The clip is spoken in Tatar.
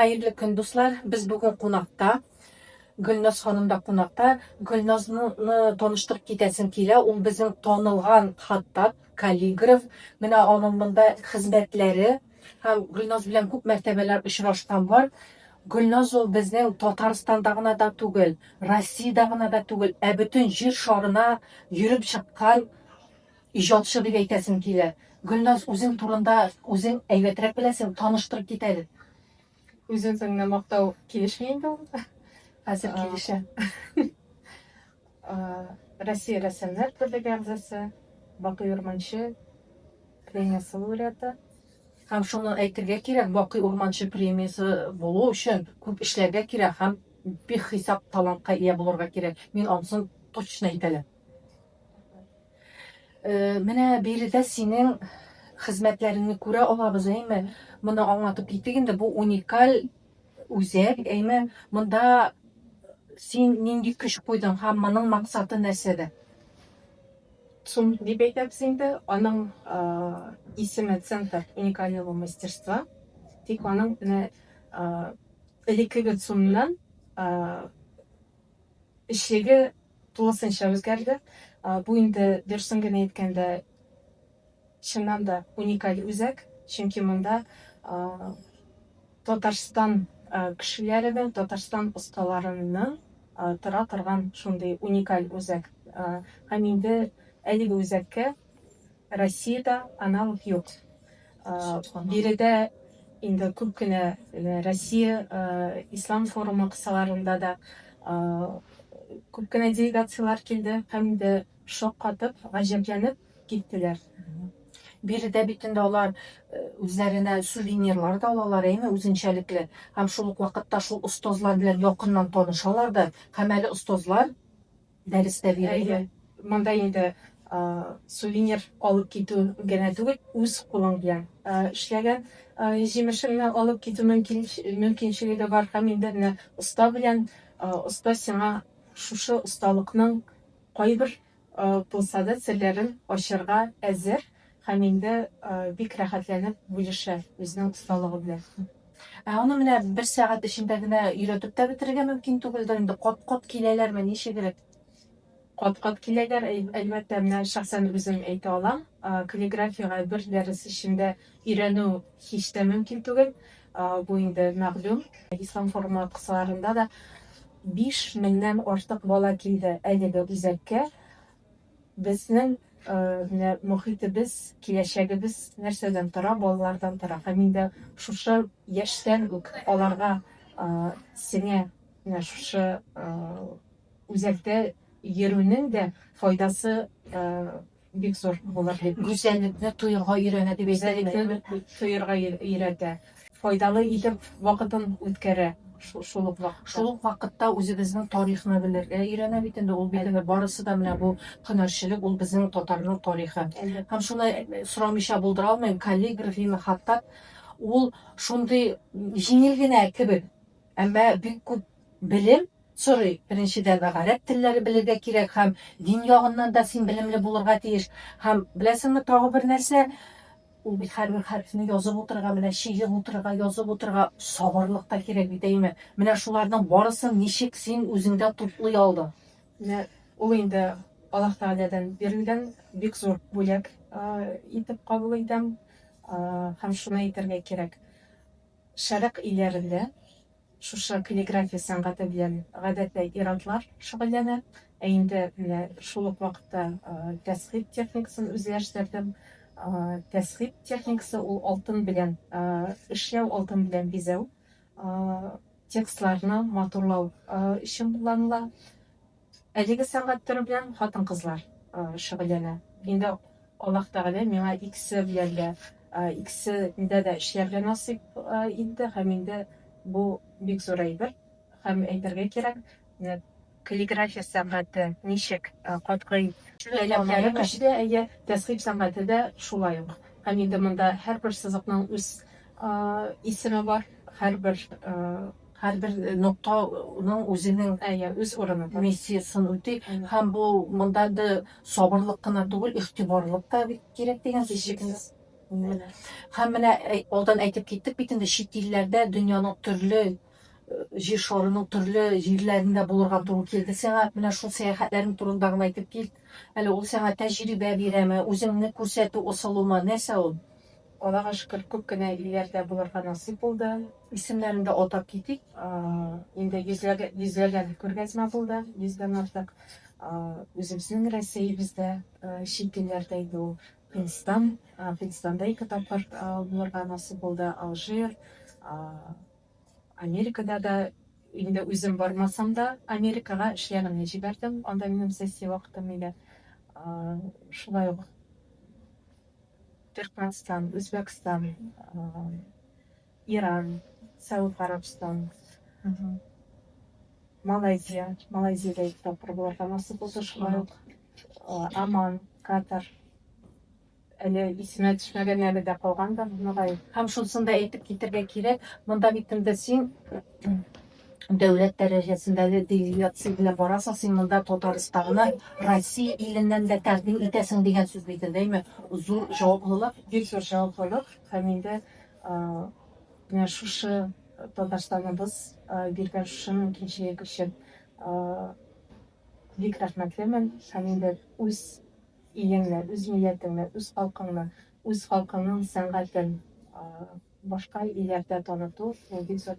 Hayırlı gün dostlar. Biz bugün konakta. Gülnaz Hanım da konakta. Gülnaz'ı tanıştırıp gidesim kile. O bizim tanılgan hattat, kaligraf. Mine onun bunda hizmetleri. Hem Gülnaz bilen çok mertebeler işraştan var. Gülnaz o bizning Tataristan'dagına da tugul, Rossiyadagına da tugul, bütün jir şarına yürüp çıkan ijodchi deb aytasim kile. Gülnaz o'zing turida o'zing ayvetrab bilasan, tanıştırıp gidelim. Үзен-үзеңне мактау килешми инде ул. Hozir kelishim. Россия рәссамнар берлеге әгъзасы, Бакый Урманчы премиясы лауреаты. Ham shuni aytырга kerak, Boqiy O'rmonchi premiyasi bo'lish uchun ko'p ishlarga kerak, ham behisob talantga ega bo'lishga kerak. Men onsin точно aytaman. Mana bu yerda sening xizmatlaringni ko'ra olamiz, aymi? Buni anlatib ketdik endi, bu unikal o'zak, aymi? Bunda sen ningga kuch qo'yding, hammaning maqsadi narsada. ЦУМ дип әйтәбез инде. Аның исеме Центр уникального мастерства. Тик аның менә элеккеге ЦУМнан эшлеге тулысынча үзгәрде. Бу инде дөресен генә әйткәндә чыннан да уникаль үзәк, чөнки монда Татарстан кешеләренең, Татарстан осталарының тора торган шундый уникаль үзәк. Һәм инде әлеге үзәккә Россиядә аналог юк. Биредә инде күп кенә Россия ислам форумы кысаларында да күп кенә делегациялар килде һәм дә шок катып, гаҗәпләнеп киттеләр. Biride bitinde olar üzerine suvenirler da alırlar, değil mi? Üzünçelikli. Hem şuluk vakitte şu ustazlar bilen yakından tanışalar da, hemeli ustazlar deriste veriyor. Монда инде сувенир алып китү генә түгел, үз кулың белән эшләгән җимешеңне алып китү мөмкинчелеге дә бар. Һәм инде менә уста белән уста сиңа шушы осталыкның кайбер булса да серләрен ачарга әзер. Һәм инде бик рәхәтләнеп бүлешә үзенең осталыгы белән. Аны менә бер сәгать эчендә генә өйрәтеп тә бетерергә мөмкин түгелдер инде. Кат-кат киләләрме, ничә кирәк? Кат-кат киләләр, әлбәттә, менә шәхсән үзем әйтә алам. Каллиграфиягә бер дәрес эчендә өйрәнү һич тә мөмкин түгел. Бу инде мәгълүм. Ислам форумы кысаларында да 5000 артык бала килде әлеге үзәккә. Безнең мөхитебез, киләчәгебез нәрсәдән тора, балалардан тора. Һәм инде шушы яшьтән үк аларга сиңа менә шушы үзәктә йөрүнең дә файдасы бик зур булыр дип. Güzellikni tuyurga öyrәнә дип әйтәләр. Тоерга өйрәтә. Файдалы итеп вакытын үткәрә шул вакытта. Шул вакытта үзебезнең тарихны белергә өйрәнә бит инде. Ул бит инде барысы да менә бу һөнәрчелек, ул безнең татарның тарихы. Һәм шуны сорамыйча булдыра алмыйм. Каллиграфия хаттат ул шундый җиңел генә кебек. Әмма бик күп белем сорый. Беренчедән гарәп телләре белергә кирәк һәм дин ягыннан да син белемле булырга тиеш. Һәм беләсеңме, тагы бер нәрсә, ул бит һәрбер хәрфне язып утырырга, менә шигырь утырырга, язып утырырга сабырлык та кирәк бит, әйме? Менә шуларның барысын ничек син үзеңдә туплый алдың? Менә ул инде Аллаһ Тәгаләдән бирелгән бик зур бүләк итеп кабул итәм. Һәм шуны әйтергә кирәк. Шәрык илләрендә шушы каллиграфия сәнгате белән гадәттә иратлар шөгыльләнә. Инде менә шул ук вакытта тәсхип техникасын үзләштердем. Тәсхип техникасы ул алтын белән эшләү, алтын белән бизәү, текстларны матурлау өчен кулланыла. Әлеге сәнгать төре белән хатын-кызлар шөгыльләнә. Инде Аллаһ Тәгалә миңа икесе белән дә икесендә дә эшләргә насыйп итте. Һәм инде бу бик зур әйбер. Һәм әйтергә кирәк, каллиграфия сәнгате ничек катгый таләпләре көчле, әйе, тәсхип сәнгате дә шулай ук. Һәм инде монда һәрбер сызыкның үз исеме бар, һәрбер ноктаның үзенең үз урыны бар. Миссиясын үти. Һәм бу монда да сабырлык кына түгел, игътибарлык та бик кирәк дигән сүз. Һәм менә алдан әйтеп киттек бит инде чит илләрдә дөньяның төрле җир шарының төрле җирләрендә булырга туры килде. Сиңа менә шул сәяхәтләрең турында гына әйтеп кил. Әле ул сиңа тәҗрибә бирәме, үзеңне күрсәтү ысулымы, нәрсә ул? Аллага шөкер, күп кенә илләрдә булырга насыйп булды. Исемнәрен дә атап китик. Инде йөзләгән күргәзмә булды, 100дән артык. Үзебезнең Россиябездә, чит илләрдә инде ул Hindistanda 2 тапкыр булырга насыйп булды, Алжир, Америкада да инде үзем бармасам да, Америкага эшләргә җибәрдем. Анда минем сессия вакытым иде. Шулай ук Төркмәнстан, Үзбәкстан, Иран, Сауд Арабстан, Малайзиядә 2 тапкыр булырга насыйп булды. Шулай ук Оман, Катар. Әле исемә төшмәгәннәре дә калган да, мөгаен. Һәм шунысын да әйтеп китәргә кирәк. Монда бит инде син дәүләт дәрәҗәсендә делегация белән барасың, син монда Татарстанны Россия иленнән дә тәкъдим итәсең дигән сүз бит инде, әйме? Зур җаваплылык. Бик зур җаваплылык һәм инде менә шушы Татарстаныбыз биргән шушы мөмкинчелек өчен бик рәхмәтлемен һәм инде үз илеңне, үз милләтеңне, үз халкыңның сәнгатен башка илләрдә таныту бик зур